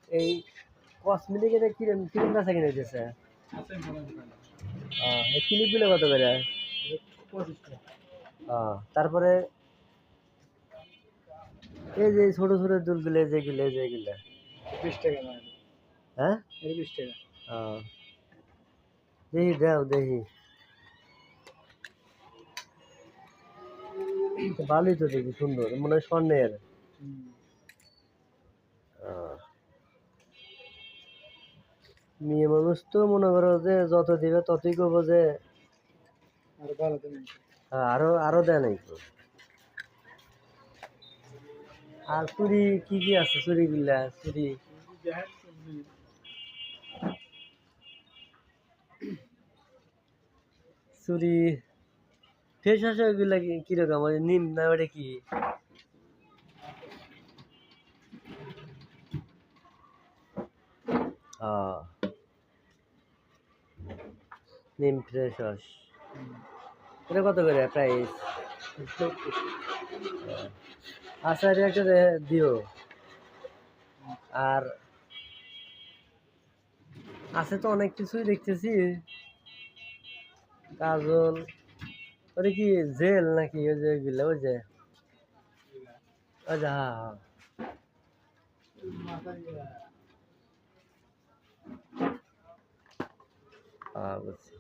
এই কসমেটিকের cream cream বেচা কিনে দিতেছে। এই ক্লিপগুলো কত করে? তারপরে এই যে ছোট ছোট দুলগুলো যেগুলো যেগুলো 20 টাকা না? হ্যাঁ 20 টাকা। দেখি দাও দেখি, ভালোই তো দেখি, সুন্দর, মনে হয় স্বর্ণের। মেয়ে মানুষ তো মনে করো যে যত দিবে ততই করবো যে আর ভালো দেন। আরো আরো দেয় নাই তো। আর চুরি কি কি আছে? চুরি গুলা চুরি চুরি ফেস ওয়াশ ওইগুলা কিরকম? নিম না ওটা কি? নিম ফ্রেশ ওয়াশ এটা কত করে প্রাইস? আচ্ছা এটা একটা দিও। আর আছে তো অনেক কিছুই দেখতেছি, কাজল, ওটা কি জেল নাকি? ওই যে ওইগুলা ওই যে হ্যাঁ বুঝছি।